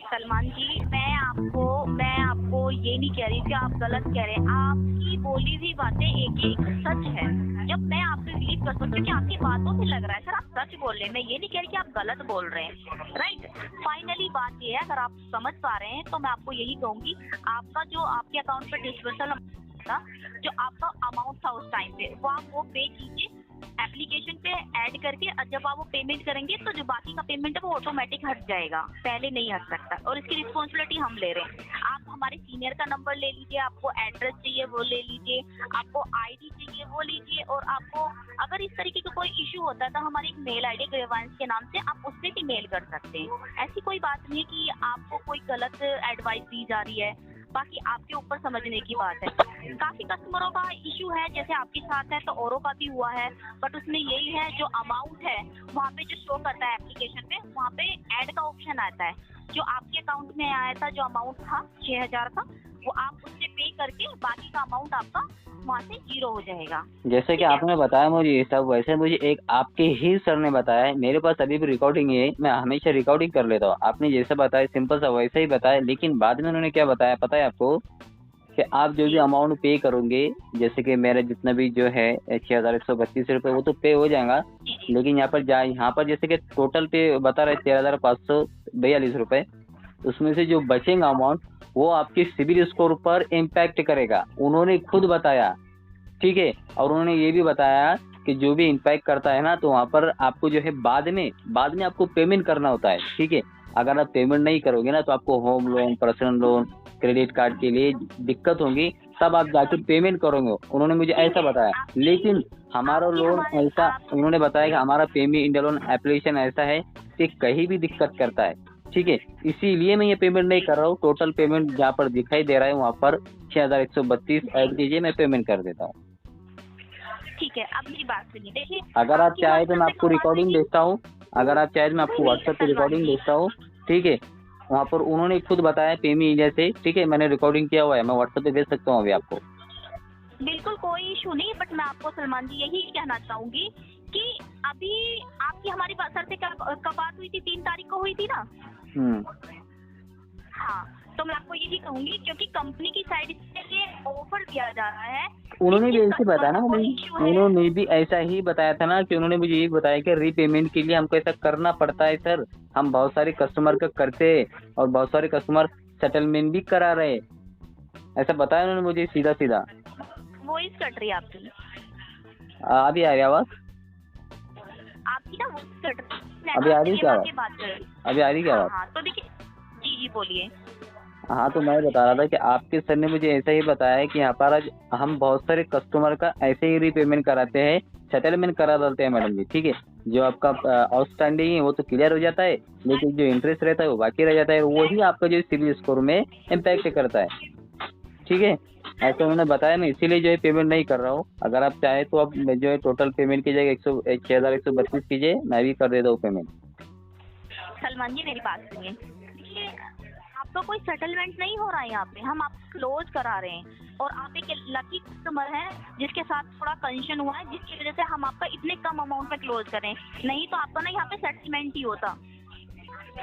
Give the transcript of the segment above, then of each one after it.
सलमान जी, मैं आपको ये नहीं कह रही कि आप गलत कह रहे हैं। आपकी बोली हुई बातें एक सच है। जब मैं आप पे बिलीव कर सकती हूँ कि आपकी बातों से लग रहा है सर आप सच बोल रहे हैं, मैं ये नहीं कह रही कि आप गलत बोल रहे हैं, राइट। फाइनली बात ये है, अगर आप समझ पा रहे हैं तो मैं आपको यही कहूंगी, आपका जो आपके अकाउंट पे डिस्बर्सल था, जो आपका अमाउंट था उस टाइम पे, वो आप वो पे कीजिए एप्लीकेशन पे ऐड करके। और जब आप वो पेमेंट करेंगे तो जो बाकी का पेमेंट है वो ऑटोमेटिक हट जाएगा, पहले नहीं हट सकता, और इसकी रिस्पॉन्सिबिलिटी हम ले रहे हैं। आप हमारे सीनियर का नंबर ले लीजिए, आपको एड्रेस चाहिए वो ले लीजिए, आपको आईडी चाहिए वो लीजिए, और आपको अगर इस तरीके का कोई इशू होता है तो हमारी एक मेल आईडी ग्रीवांस के नाम से आप उससे भी मेल कर सकते हैं। ऐसी कोई बात नहीं है कि आपको कोई गलत एडवाइस दी जा रही है, बाकी आपके ऊपर समझने की बात है। काफी कस्टमरों का इशू है, जैसे आपके साथ है तो औरों का भी हुआ है, बट उसमें यही है जो अमाउंट है वहाँ पे जो शो करता है एप्लीकेशन पे, वहाँ पे ऐड का ऑप्शन आता है। जो आपके अकाउंट में आया था, जो अमाउंट था 6000 का, वो आप उससे पे करके बाकी का अमाउंट आपका वहाँ से 0 हो जाएगा। जैसे कि आपने बताया मुझे ये सब, वैसे मुझे एक आपके ही सर ने बताया है, मेरे पास अभी भी रिकॉर्डिंग है, मैं हमेशा रिकॉर्डिंग कर लेता हूँ। आपने जैसे बताया सिंपल सा वैसे ही बताया, लेकिन बाद में उन्होंने क्या बताया पता है आपको, कि आप जो भी अमाउंट पे करोगे, जैसे कि मेरा जितना भी जो है 6132 रुपये वो तो पे हो जाएगा, लेकिन यहाँ पर जैसे कि टोटल पे बता रहे 13,542 रुपये, उसमें से जो बचेगा अमाउंट वो आपके सिविल स्कोर पर इम्पैक्ट करेगा, उन्होंने खुद बताया, ठीक है। और उन्होंने ये भी बताया कि जो भी इम्पैक्ट करता है ना, तो वहाँ पर आपको जो है बाद में आपको पेमेंट करना होता है, ठीक है। अगर आप पेमेंट नहीं करोगे ना तो आपको home loan, personal loan, credit card के लिए दिक्कत होगी, तब आप जाकर पेमेंट करोगे, उन्होंने मुझे ऐसा बताया। लेकिन हमारा लोन ऐसा, उन्होंने बताया कि हमारा पेमी इंडिया लोन एप्लीकेशन ऐसा है कि कहीं भी दिक्कत करता है, ठीक है, इसीलिए मैं ये पेमेंट नहीं कर रहा हूँ। टोटल पेमेंट जहाँ पर दिखाई दे रहा है वहाँ पर 6132 ऐड कीजिए, मैं पेमेंट कर देता हूँ। ठीक है, अब मेरी बात सुनिए, देखिए अगर आप चाहे तो मैं आपको रिकॉर्डिंग भेजता हूँ, अगर आप चाहे तो मैं आपको व्हाट्सएप पे रिकॉर्डिंग भेजता हूँ, ठीक है। वहाँ पर उन्होंने खुद बताया पेमी इंडिया से, ठीक है, मैंने रिकॉर्डिंग किया हुआ है, मैं व्हाट्सएप पे भेज सकता हूँ अभी आपको। बिल्कुल कोई इशू नहीं, बट मैं आपको सलमान जी यही कहना चाहूंगी कि अभी आपकी हमारी सर से कब बात हुई थी, 3 तारीख को हुई थी ना। हाँ, तो मैं आपको यही कहूंगी, क्योंकि कंपनी की साइड से ये ऑफर दिया जा रहा है। उन्होंने भी ऐसे बताया ना, उन्होंने भी ऐसा ही बताया था ना, कि उन्होंने मुझे ये बताया कि रीपेमेंट के लिए हमको ऐसा करना पड़ता है सर, हम बहुत सारे कस्टमर का करते और बहुत सारे कस्टमर सेटलमेंट भी करा रहे, ऐसा बताया उन्होंने मुझे सीधा सीधा। वॉइस कट रही है आपकी, अभी आ रही आवाज आपकी ना, वॉइस कट रही है। अभी आ रही क्या आवाज? अभी आ रही क्या आवाज? हाँ, तो देखिए, जी बोलिए। हाँ, तो मैं बता रहा था कि आपके सर ने मुझे ऐसा ही बताया है कि यहाँ पर आज हम बहुत सारे कस्टमर का ऐसे ही रीपेमेंट कराते हैं, सेटलमेंट करा देते हैं मैडम जी, ठीक है। जो आपका आउटस्टैंडिंग है वो तो क्लियर हो जाता है, लेकिन जो इंटरेस्ट रहता है वो बाकी रह जाता है, वही आपका जो सिविल स्कोर में इम्पैक्ट करता है, ठीक है। ऐसा उन्होंने बताया, मैं इसीलिए जो है पेमेंट नहीं कर रहा हूँ। अगर आप चाहे तो आप जो है टोटल पेमेंट की जगह 6132 कीजिए, मैं भी कर देता हूँ पेमेंट। सलमान जी मेरी बात सुनिए, देखिए आपका कोई सेटलमेंट नहीं हो रहा है यहाँ पे, हम आपको क्लोज करा रहे हैं, और आप एक लकी कस्टमर हैं जिसके साथ थोड़ा कंशन हुआ है, जिसकी वजह से हम आपका इतने कम अमाउंट में क्लोज करें, नहीं तो आपका ना यहाँ पे सेटलमेंट ही होता।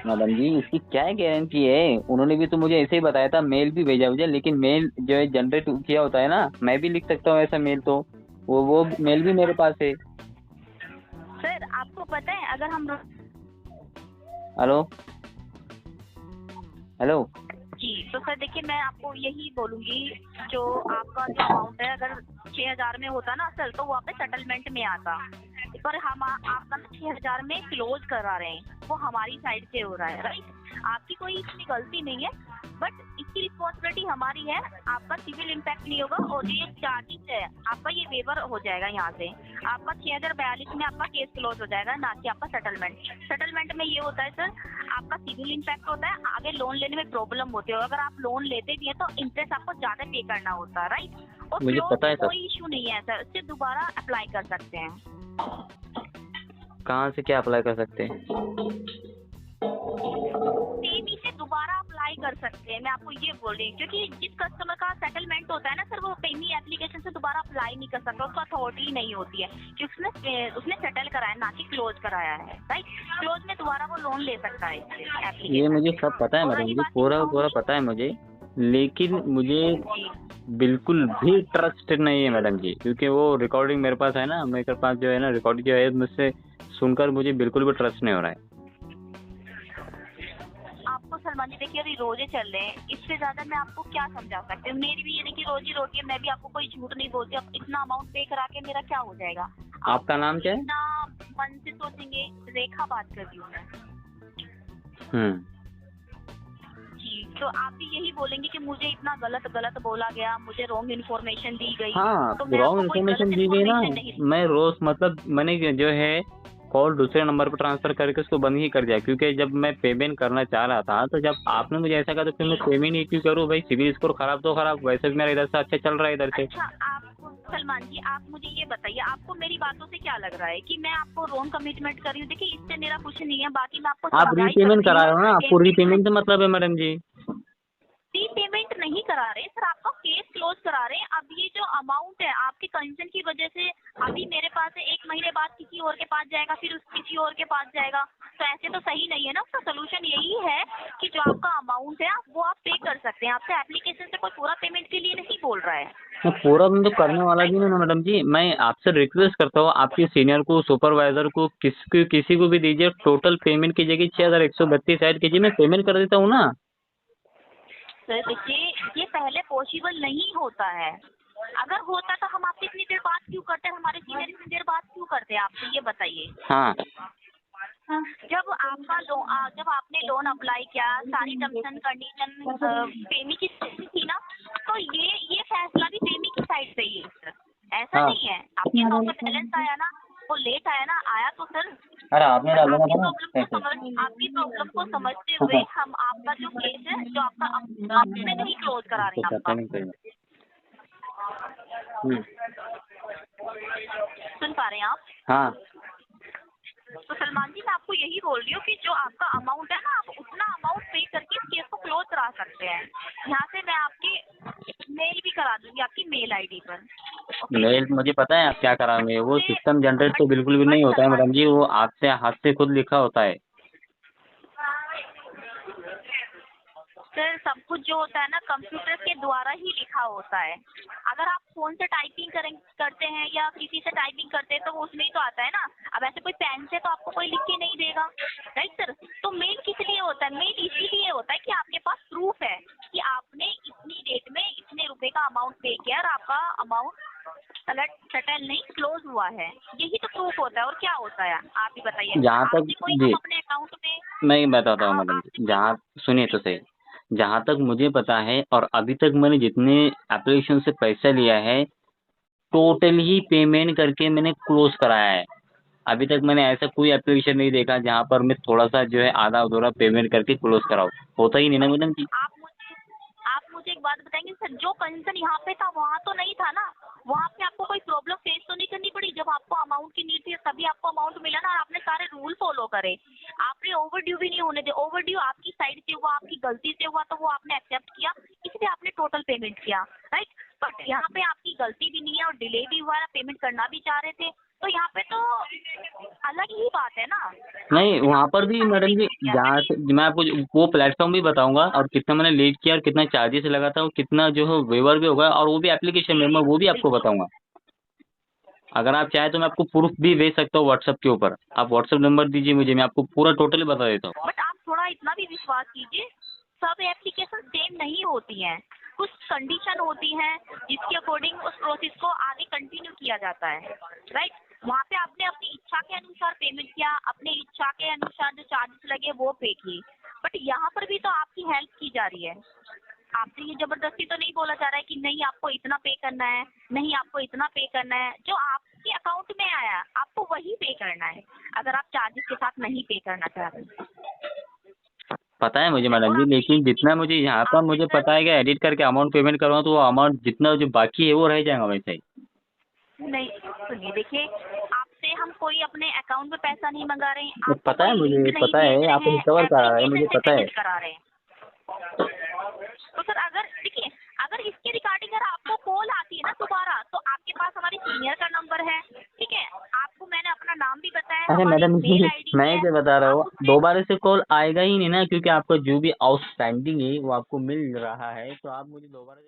मैडम जी इसकी क्या गारंटी है, उन्होंने भी तो मुझे ऐसे ही बताया था, मेल भी भेजा मुझे, लेकिन मेल जो है जनरेट किया होता है ना, मैं भी लिख सकता हूँ ऐसा मेल, तो वो मेल भी मेरे पास है। सर आपको पता है, अगर हम हेलो जी, तो सर देखिए मैं आपको यही बोलूंगी, जो आपका जो अमाउंट है अगर 6000 में होता ना सर, तो वहाँ पे सेटलमेंट में आता, पर हम आपका 6000 में क्लोज करा रहे हैं, वो हमारी साइड से हो रहा है, राइट। आपकी कोई इसमें गलती नहीं है, बट इसकी रिस्पॉन्सिबिलिटी हमारी है, आपका सिविल इम्पैक्ट नहीं होगा, और जो ये चार्जेस है आपका ये वेवर हो जाएगा, यहाँ से आपका 6042 में आपका केस क्लोज हो जाएगा, ना कि आपका सेटलमेंट में ये होता है सर, आपका सिविल इम्पैक्ट होता है, आगे लोन लेने में प्रॉब्लम होती है, अगर आप लोन लेते भी हैं तो इंटरेस्ट आपको ज्यादा पे करना होता है, राइट। और मुझे पता है सर, कोई इशू नहीं है सर, उससे दोबारा अप्लाई कर सकते हैं। कहाँ से क्या अप्लाई कर सकते हैं? पेमी से दोबारा अप्लाई कर सकते हैं, मैं आपको ये बोल रही हूँ, क्योंकि जिस कस्टमर का सेटलमेंट होता है ना सर, वो पेमी एप्लीकेशन से दोबारा अप्लाई नहीं कर सकता, उसको अथॉरिटी नहीं होती है कि उसने सेटल कराया ना कि क्लोज कराया है, राइट। क्लोज में दोबारा वो लोन ले सकता है एप्लीकेशन। ये मुझे सब पता है मैडम जी, पूरा पूरा पता है मुझे, लेकिन मुझे बिल्कुल भी ट्रस्ट नहीं है मैडम जी, क्योंकि वो रिकॉर्डिंग मेरे पास है ना, मेरे पास जो है ना रिकॉर्डिंग जो है, मुझसे सुनकर मुझे बिल्कुल भी ट्रस्ट नहीं हो रहा है। आपको सलमान जी देखिए अभी रोजे चल रहे हैं, इससे ज्यादा मैं आपको क्या समझा सकती हूँ। मेरी भी ये नहीं कि रोजी रोटी है, मैं भी आपको कोई झूठ नहीं बोलती। अब इतना अमाउंट पे करा के मेरा क्या हो जाएगा? आपका नाम क्या है? इतना मन से सोचेंगे। रेखा बात कर रही हूँ मैं। जी, तो आप भी यही बोलेंगे कि मुझे इतना गलत बोला गया, मुझे रॉन्ग इन्फॉर्मेशन दी गई। हाँ, तो रॉन्ग इन्फॉर्मेशन दी गई ना। मैं रोज मतलब मैंने जो है कॉल दूसरे नंबर पर ट्रांसफर करके उसको बंद ही कर दिया, क्योंकि जब मैं पेमेंट करना चाह रहा था, तो जब आपने मुझे ऐसा कहा तो फिर मैं पेमेंट ही क्यों करूँ भाई? सिविल स्कोर खराब तो खराब, वैसे भी मेरा इधर से अच्छा चल रहा है इधर से। अच्छा, आपको सलमान जी आप मुझे ये बताइए, आपको मेरी बातों से क्या लग रहा है कि मैं आपको रॉन्ग कमिटमेंट कर रही हूँ? देखिए इससे मेरा कुछ नहीं है, बाकी मैं आपको आप रीपेमेंट करा रहे हो ना, आपको रीपेमेंट से मतलब है मैडम जी। रीपेमेंट नहीं करा रहे सर, आपका केस क्लोज करा रहे हैं। अब ये जो अमाउंट है आपके कंसर्न की वजह से अभी मेरे पास है, 1 महीने बाद किसी और के पास जाएगा, फिर किसी और के पास जाएगा, तो ऐसे तो सही नहीं है ना। उसका सोल्यूशन यही है कि जो आपका अमाउंट है वो आप पे कर सकते हैं। आपसे एप्लीकेशन से कोई पूरा पेमेंट के लिए नहीं बोल रहा है। मैं पूरा तो करने वाला भी नहीं ना मैडम जी। मैं आपसे रिक्वेस्ट करता हूँ, आपके सीनियर को, सुपरवाइजर को, किसी को भी दीजिए, टोटल पेमेंट की जगह 6132 ऐड कीजिए, मैं पेमेंट कर देता हूँ ना। सर देखिए ये पहले पॉसिबल नहीं होता है। अगर होता तो हम आपसे इतनी देर बात क्यों करते हैं, हमारे सीनियर इतनी देर बात क्यों करते हैं आपसे, ये बताइए। हाँ, जब आपने लोन अप्लाई किया, सारी टर्म्स एंड कंडीशन पेमी की थी ना, तो ये फैसला भी पेमी की साइड से ही है सर। ऐसा हाँ। नहीं है आपके अकाउंट में बैलेंस आया ना, वो लेट आया ना, आया तो सर अरे आपने आपकी प्रॉब्लम को समझते हुए हम आपका जो केस है, जो आपने नहीं क्लोज करा रहे हैं आपका। सुन पा रहे हैं आप? हाँ। तो सलमान जी मैं आपको यही बोल रही हूँ कि जो आपका अमाउंट है ना, आप उतना अमाउंट पे करके इस केस को क्लोज करा सकते हैं। यहाँ से मैं आपकी मेल भी करा दूंगी आपकी मेल आईडी पर। मेल मुझे पता है आप क्या कराएंगे, वो सिस्टम जनरेट तो बिल्कुल भी नहीं होता है मैडम जी, वो आपसे हाथ से खुद लिखा होता है। सर सब कुछ जो होता है ना कंप्यूटर के द्वारा ही लिखा होता है। अगर आप फोन से टाइपिंग करते हैं या किसी से टाइपिंग करते हैं तो वो उसमें ही तो आता है ना। अब ऐसे कोई पेन से तो आपको कोई लिख के नहीं देगा, राइट सर। तो मेल किस लिए होता है? मेल इसीलिए होता है कि आपके पास प्रूफ है कि आपने इतनी डेट में इतने रुपए का अमाउंट पे किया और आपका अमाउंट सेटल नहीं क्लोज हुआ है। यही तो प्रूफ होता है, और क्या होता है आप ही बताइए। जहाँ तक जी अपने अकाउंट में मैं बताता हूँ मैडम जी, जहाँ सुनिए तो सही, जहाँ तक मुझे पता है और अभी तक मैंने जितने एप्लीकेशन से पैसा लिया है टोटल ही पेमेंट करके मैंने क्लोज कराया है। अभी तक मैंने ऐसा कोई एप्लीकेशन नहीं देखा जहाँ पर मैं थोड़ा सा जो है आधा अधूरा पेमेंट करके क्लोज कराऊँ। होता ही नहीं ना मैडम जी। आप मुझे एक बात बताएंगे सर, जो कंसर्न यहाँ पे था वहाँ तो नहीं था ना? वहाँ पे आपको कोई प्रॉब्लम फेस तो नहीं करनी पड़ी? जब आपको अमाउंट की नीड थी तभी आपको अमाउंट मिला ना, और आपने सारे रूल फॉलो करे। आपने ओवरड्यू भी नहीं होने दिया। ओवरड्यू आपकी साइड से हुआ, आपकी गलती से हुआ, तो वो आपने एक्सेप्ट किया, इसलिए आपने टोटल पेमेंट किया, राइट। बट यहाँ पे आपकी गलती भी नहीं है और डिले भी हुआ है, पेमेंट करना भी चाह रहे थे, तो यहाँ पे तो अलग ही बात है ना। नहीं, वहाँ पर भी मैडम जी जहाँ से मैं आपको वो प्लेटफॉर्म भी बताऊंगा और कितना मैंने लेट किया और कितना चार्जेस लगा था और कितना जो है वेवर भी होगा, और वो भी एप्लीकेशन में मैं वो भी आपको बताऊंगा। अगर आप चाहें तो मैं आपको प्रूफ भी भेज सकता हूँ व्हाट्सएप के ऊपर। आप व्हाट्सएप नंबर दीजिए मुझे, मैं आपको पूरा टोटली बता देता हूँ। बट आप थोड़ा इतना भी विश्वास कीजिए, सब एप्लीकेशन सेम नहीं होती हैं। कुछ कंडीशन होती हैं जिसके अकॉर्डिंग उस प्रोसेस को आगे कंटिन्यू किया जाता है, राइट। वहाँ पे आपने अपनी इच्छा के अनुसार पेमेंट किया, अपने इच्छा के अनुसार जो चार्जेस लगे वो पे किए। बट यहाँ पर भी तो आपकी हेल्प की जा रही है। आपसे ये जबरदस्ती तो नहीं बोला जा रहा है कि नहीं आपको इतना पे करना है, नहीं आपको इतना पे करना है। जो आपके अकाउंट में आया आपको वही पे करना है, अगर आप चार्जेस के साथ नहीं पे करना चाह रहे। पता है मुझे मैडम जी, लेकिन जितना मुझे यहाँ पर मुझे पता है कि एडिट करके अमाउंट पेमेंट करवाऊँ तो वो अमाउंट जितना जो बाकी है वो रह जाएगा वैसे ही। नहीं सुनिए, देखिए आपसे हम कोई अपने अकाउंट में पैसा नहीं मंगा रहे हैं। पता है मुझे, पता है आप रिकवर करा रहे हैं, मुझे पता है। करा रहे हैं। तो सर अगर देखिए, अगर इसके रिगार्डिंग अगर आपको कॉल आती है ना दोबारा, तो आपके पास हमारे सीनियर का नंबर है, ठीक है, आपको मैंने अपना नाम भी बताया, अरे हमारी मैडम मेल आईडी मैं है, क्या बता रहा आप हूँ, उससे दोबारा से कॉल आएगा ही नहीं ना, क्योंकि आपका जो भी आउटस्टैंडिंग है वो आपको मिल रहा है, तो आप मुझे दोबारा